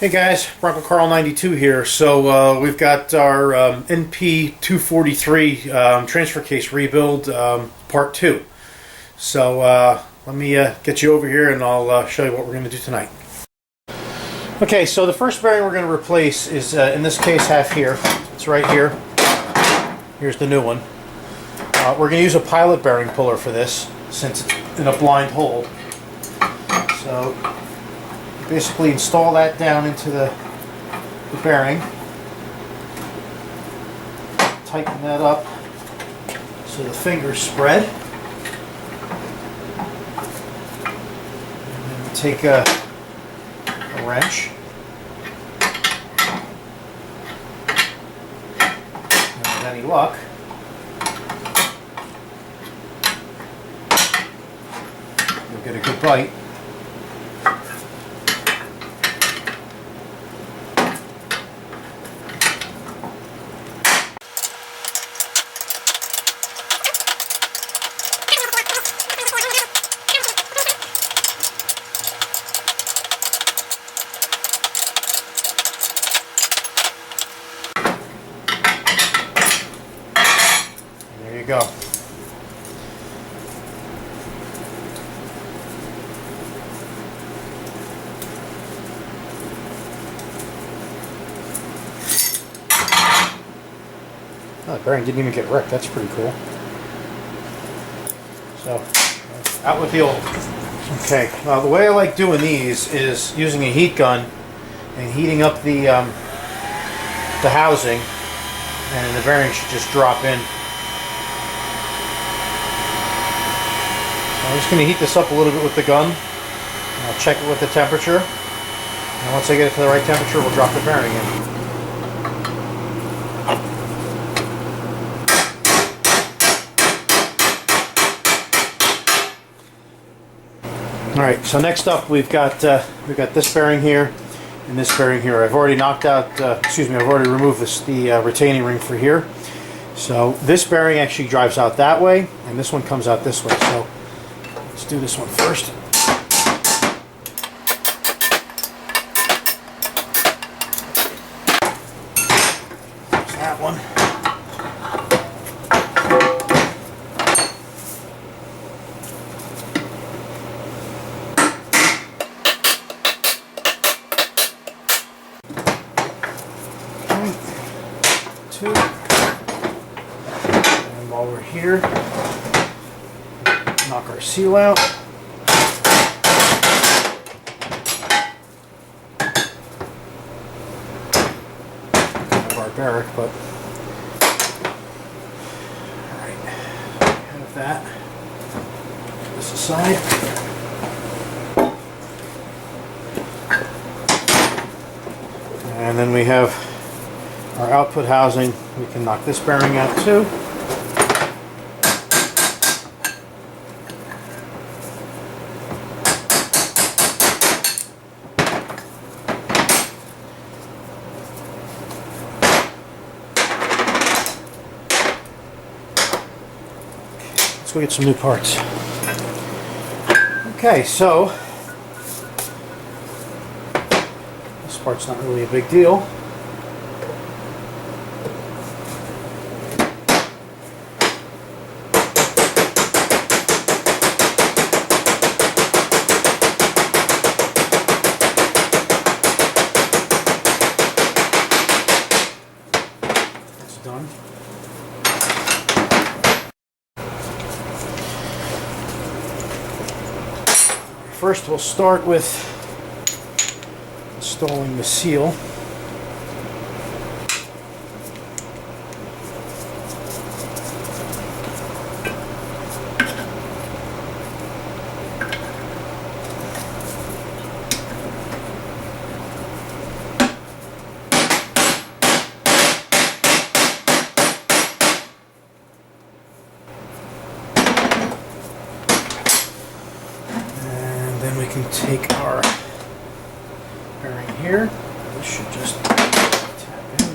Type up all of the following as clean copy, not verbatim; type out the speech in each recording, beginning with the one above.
Hey guys, Bronco Carl 92 here. So we've got our NP-243 transfer case rebuild part 2. So let me get you over here and I'll show you what we're going to do tonight. Okay, so the first bearing we're going to replace is in this case half here. It's right here. Here's the new one. We're going to use a pilot bearing puller for this since it's in a blind hole. So basically install that down into the bearing, tighten that up so the fingers spread, and then take a wrench and with any luck you'll get a good bite. There you go. Oh, the bearing didn't even get wrecked. That's pretty cool. So, out with the old. Okay, the way I like doing these is using a heat gun and heating up the housing, and the bearing should just drop in. So I'm just going to heat this up a little bit with the gun, and I'll check it with the temperature, and once I get it to the right temperature, we'll drop the bearing in. Alright, so next up we've got this bearing here and this bearing here. I've already knocked out, I've already removed the retaining ring for here. So this bearing actually drives out that way, and this one comes out this way. So let's do this one first. There's that one. Two. And while we're here, knock our seal out. Kind of barbaric, but alright. Have that. Put this aside. And then we have our output housing. We can knock this bearing out too. Let's go get some new parts. Okay, so this part's not really a big deal. Done. First we'll start with installing the seal. Then we can take our bearing here. This should just tap in.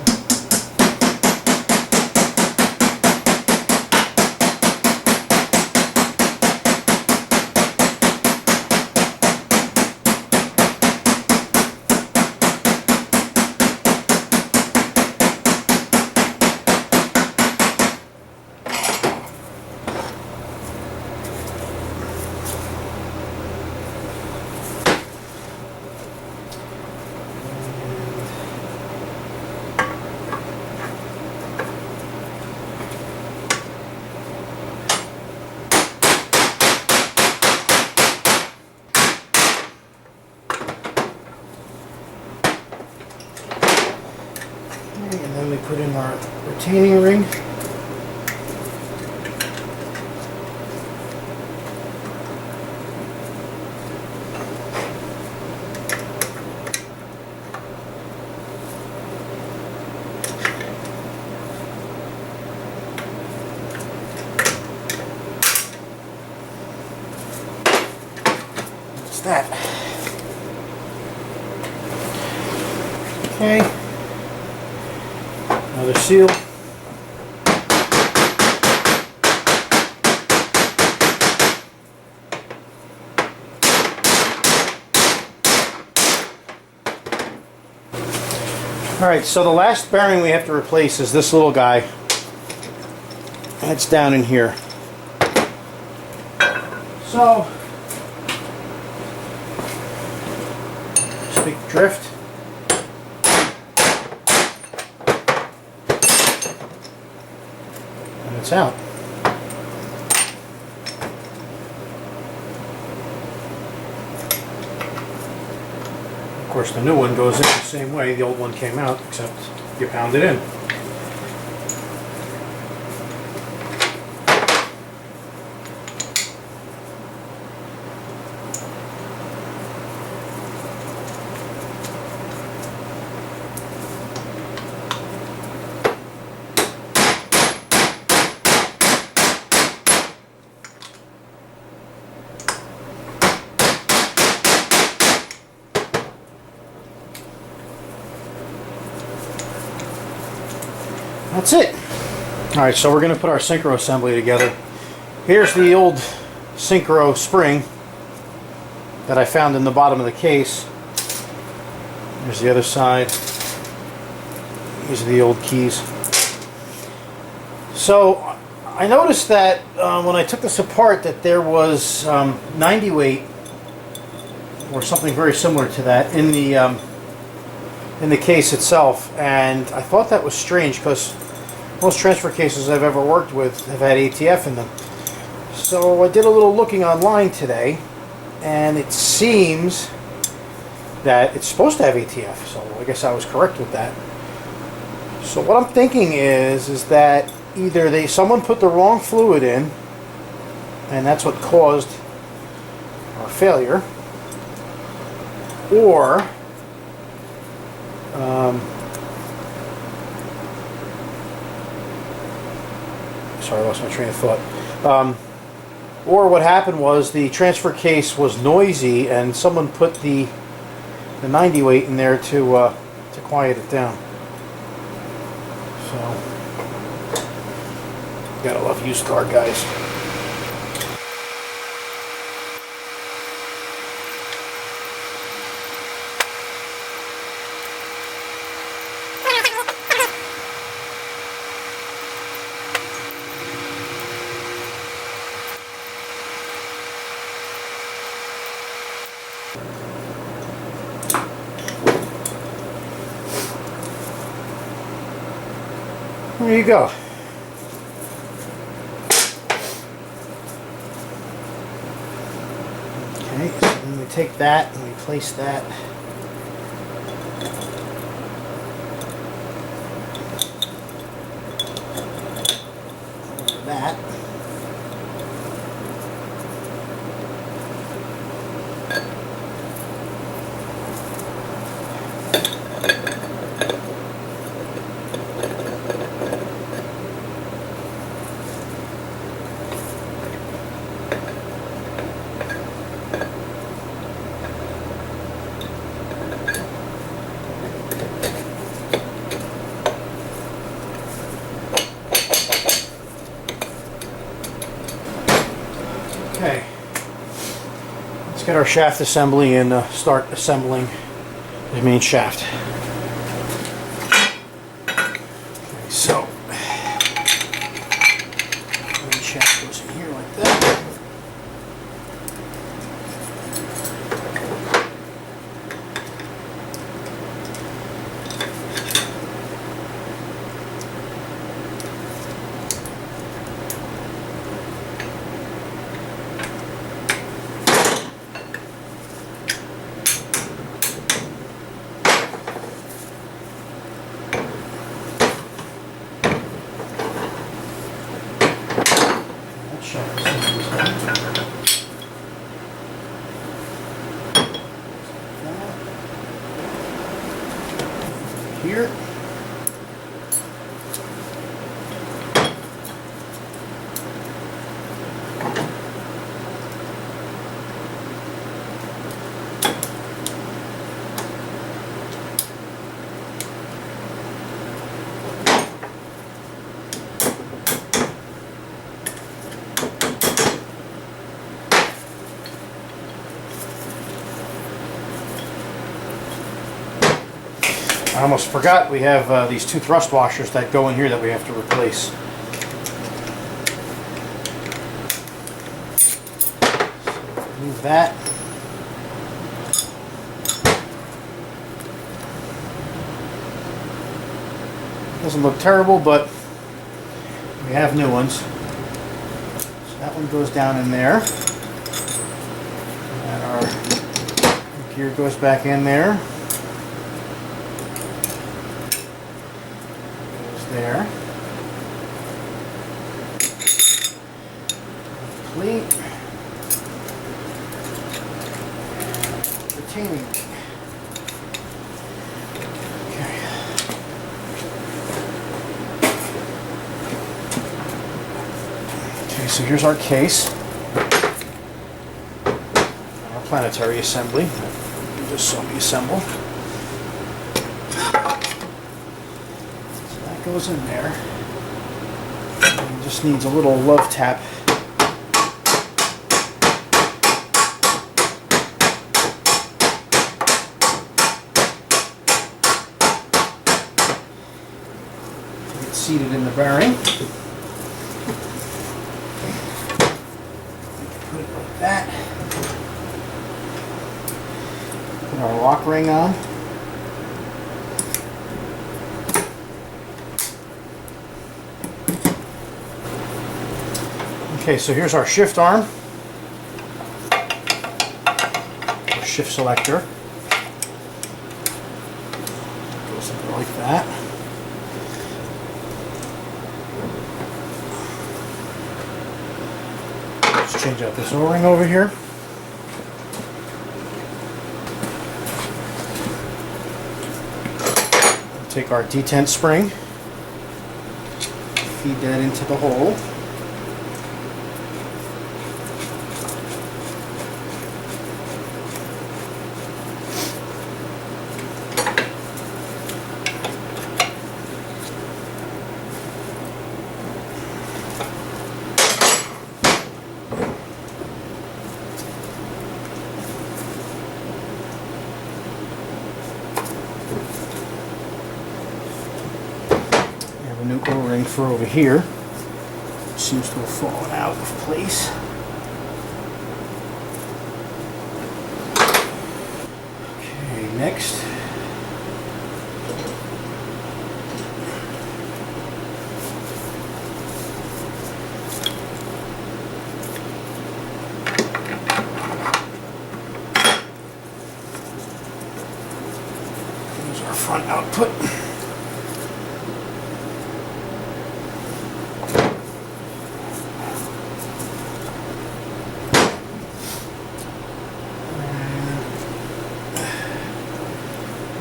put in our retaining ring. That's that. Okay. Another seal. Alright, so the last bearing we have to replace is this little guy. That's down in here. So, just big drift. And it's out. Of course, the new one goes in the same way the old one came out, except you pound it in. That's it. Alright, so we're going to put our synchro assembly together. Here's the old synchro spring that I found in the bottom of the case. Here's the other side. These are the old keys. So I noticed that when I took this apart that there was 90 weight or something very similar to that in the case itself, and I thought that was strange because most transfer cases I've ever worked with have had ATF in them. So I did a little looking online today, and it seems that it's supposed to have ATF, so I guess I was correct with that. So what I'm thinking is that either someone put the wrong fluid in, and that's what caused our failure, or sorry, I lost my train of thought. Or what happened was the transfer case was noisy, and someone put the 90 weight in there to quiet it down. So, gotta love used car guys. There you go. Okay, so then we take that and we place that over that. Okay, let's get our shaft assembly and start assembling the main shaft. Okay, so the main shaft goes in here like that. here. I almost forgot we have these two thrust washers that go in here that we have to replace. So remove that. Doesn't look terrible, but we have new ones. So that one goes down in there. And our gear goes back in there. There. Complete. Retaining. Okay. Okay, so here's our case. Our planetary assembly. Just saw me assemble. Goes in there. And just needs a little love tap. Get seated in the bearing. Put it like that. Put our lock ring on. Okay, so here's our shift arm, or shift selector. Goes in like that. Let's change out this O-ring over here. Take our detent spring, feed that into the hole. New O-ring for over here. It seems to have fallen out of place. Okay, next. Here's our front output.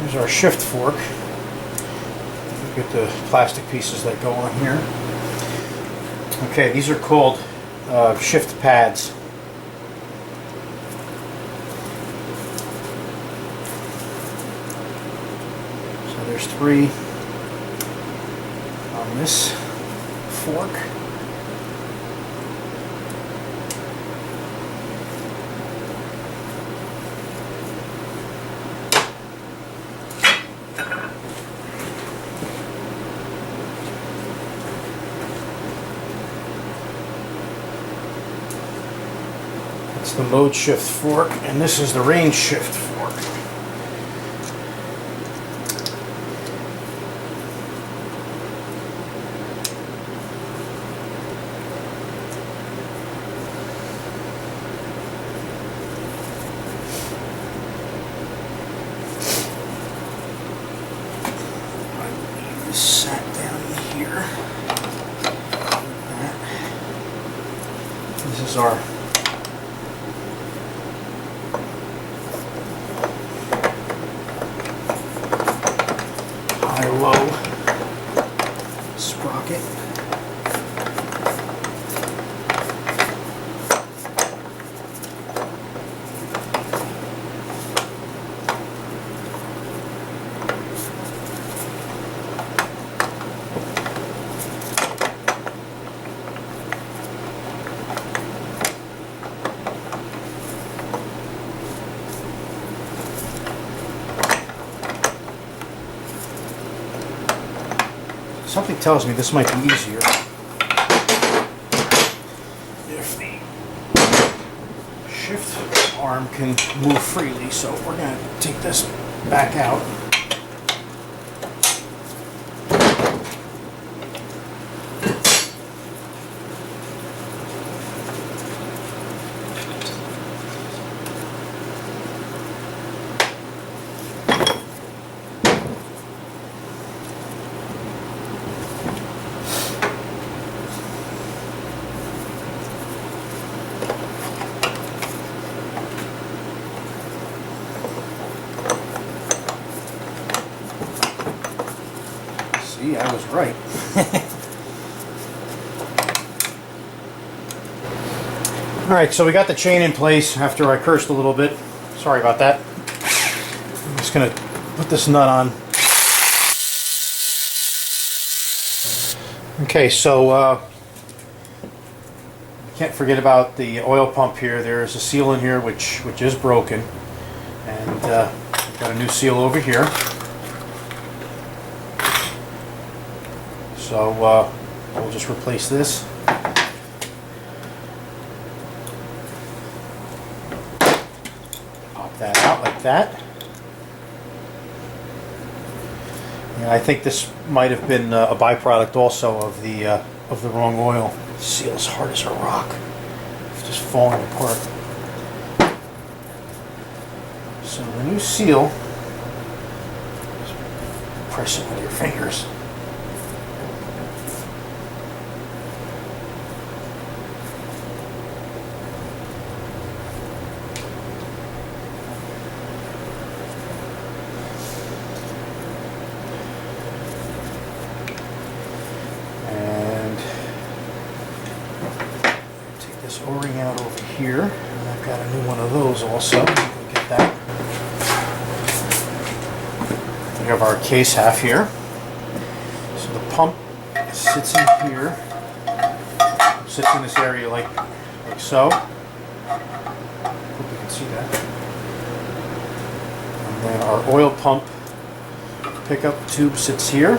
Here's our shift fork. Look at the plastic pieces that go on here. Okay, these are called shift pads. So there's 3 on this fork. It's the mode shift fork, and this is the range shift fork. Sat down here. This is our something tells me this might be easier if the shift arm can move freely. So we're going to take this back out. See, I was right. Alright, so we got the chain in place after I cursed a little bit. Sorry about that. I'm just going to put this nut on. Okay, so can't forget about the oil pump here. There's a seal in here which is broken. And got a new seal over here. So we'll just replace this. Pop that out like that. And I think this might have been a byproduct also of the wrong oil. The seal is hard as a rock. It's just falling apart. So the new seal, just press it with your fingers. O-ring out over here, and I've got a new one of those also. Go get that. We have our case half here. So the pump sits in here, sits in this area like so. Hope you can see that. And then our oil pump pickup tube sits here.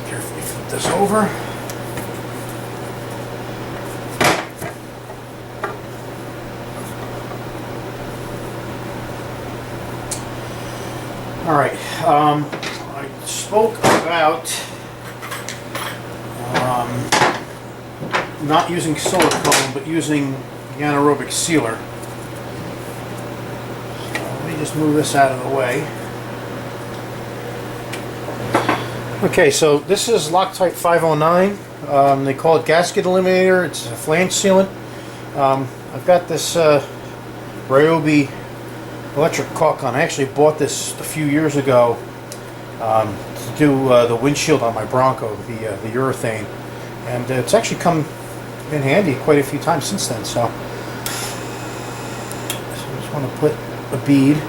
Carefully flip this over. All right, I spoke about not using silicone, but using the anaerobic sealer. So let me just move this out of the way. Okay, so this is Loctite 509. They call it gasket eliminator. It's a flange sealant. I've got this Ryobi electric caulk on. I actually bought this a few years ago to do the windshield on my Bronco, the urethane, and it's actually come in handy quite a few times since then. So I just want to put a bead.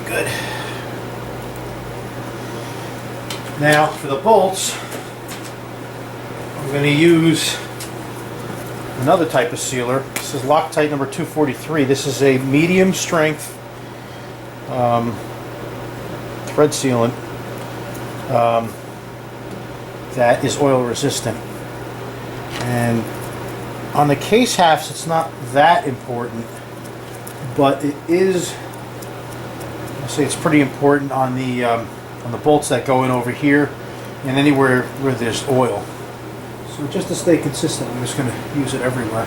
Good. Now for the bolts, I'm going to use another type of sealer. This is Loctite number 243. This is a medium strength thread sealant. that is oil resistant. And on the case halves, it's not that important, but it is. I say it's pretty important on the bolts that go in over here and anywhere where there's oil. So just to stay consistent, I'm just going to use it everywhere.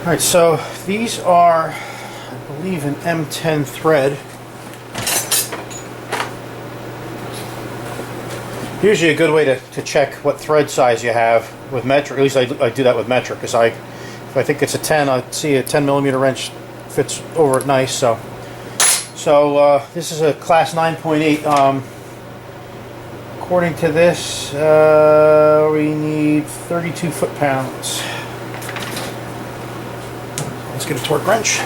Alright, so these are, I believe, an M10 thread. Usually a good way to check what thread size you have with metric, at least I do that with metric, because if I think it's a 10, I see a 10 millimeter wrench fits over it nice. So this is a class 9.8. According to this, we need 32 foot-pounds. Let's get a torque wrench.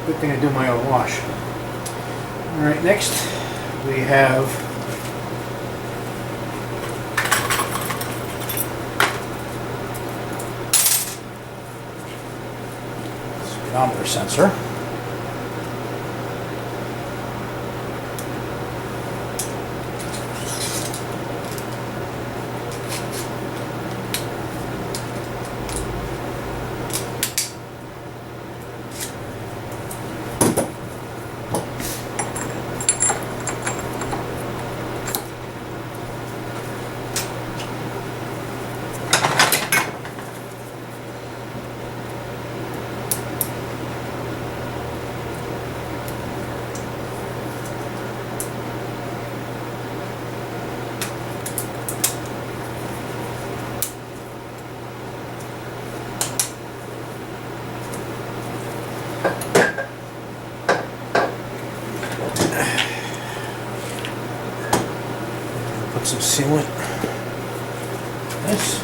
Good thing I do my own wash. Alright, next we have speedometer sensor. Put some sealant. This.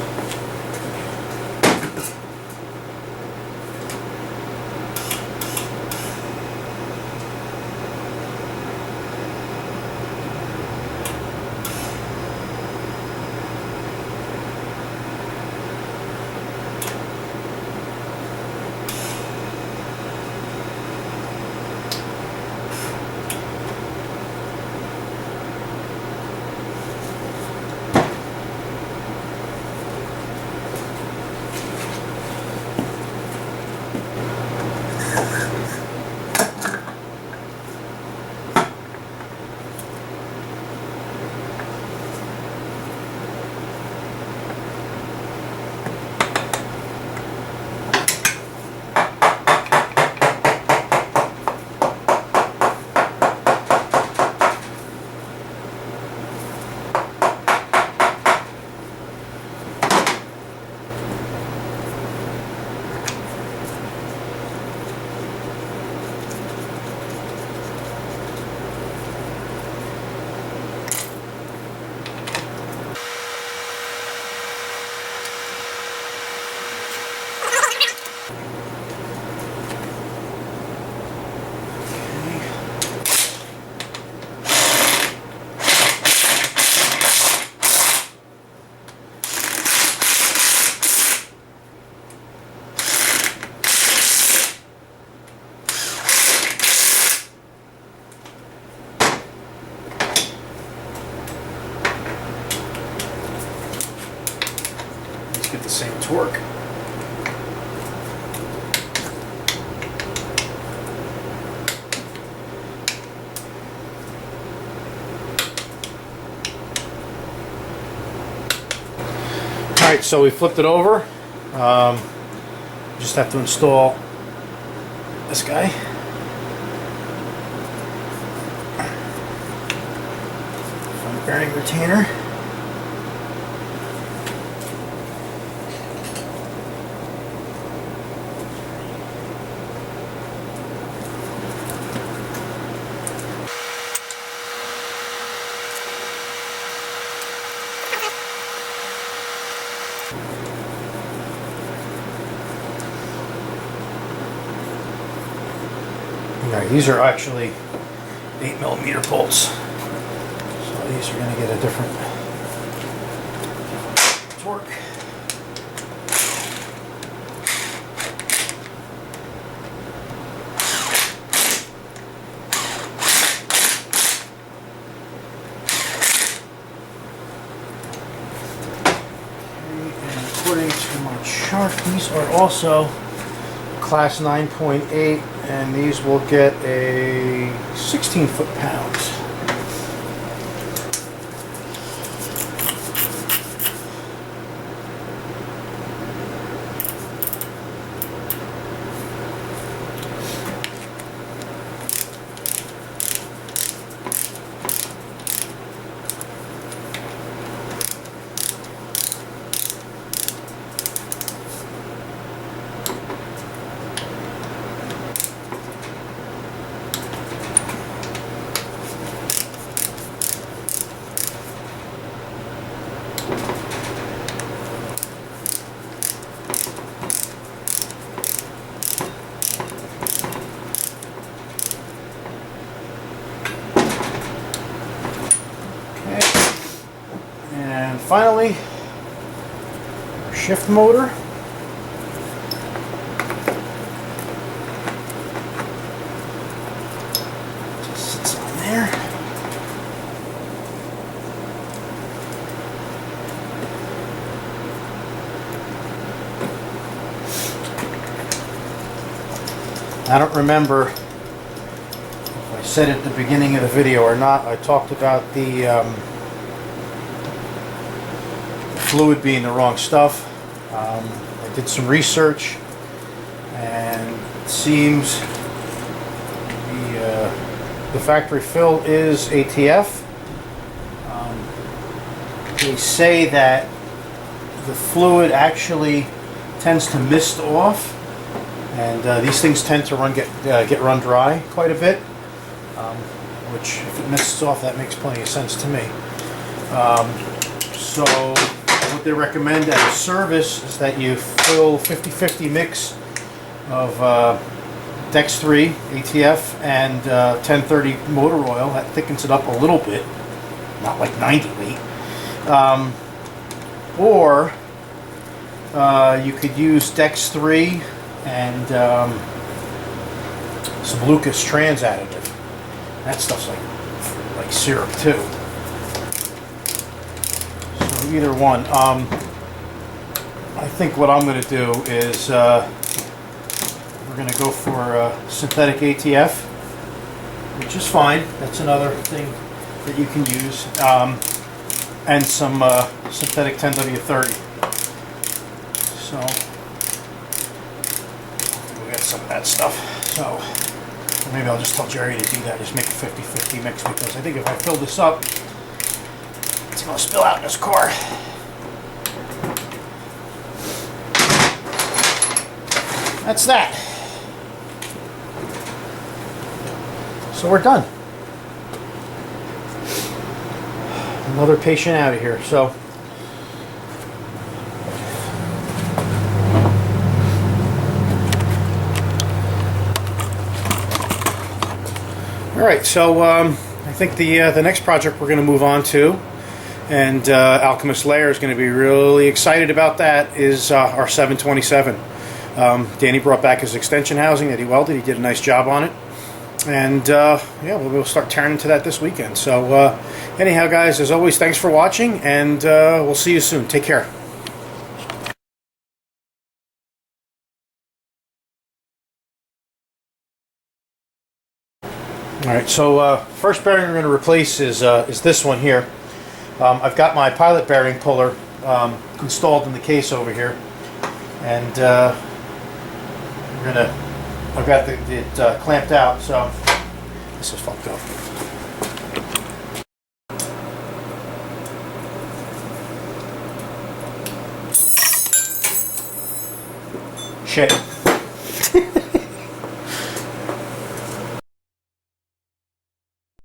the same torque. Alright, so we flipped it over. Just have to install this guy. Front bearing retainer. Alright, these are actually 8mm bolts, so these are going to get a different torque. And according to my chart, these are also class 9.8, and these will get a 16 foot-pounds. And finally, our shift motor. Just sits on there. I don't remember if I said at the beginning of the video or not. I talked about the fluid being the wrong stuff. I did some research, and it seems the factory fill is ATF. They say that the fluid actually tends to mist off, and these things tend to get run dry quite a bit. Which, if it mists off, that makes plenty of sense to me. So what they recommend as a service is that you fill 50-50 mix of Dex 3 ATF and 1030 motor oil. That thickens it up a little bit, not like 90 weight. Or you could use Dex 3 and some Lucas Trans additive. That stuff's like syrup too. So either one. I think what I'm going to do is we're going to go for synthetic ATF, which is fine. That's another thing that you can use, and some synthetic 10W30. So we'll get some of that stuff. So maybe I'll just tell Jerry to do that. Just make a 50-50 mix, because I think if I fill this up, it's going to spill out in this car. That's that. So we're done. Another patient out of here. So all right. So I think the next project we're going to move on to, and Alchemist Lair is going to be really excited about that, is our 727. Danny brought back his extension housing that he welded. He did a nice job on it. And yeah, we'll start tearing into that this weekend. So anyhow, guys, as always, thanks for watching, and we'll see you soon. Take care. Alright, so first bearing we're going to replace is this one here. I've got my pilot bearing puller installed in the case over here, and I've got it clamped out, so this is fucked up. Shit.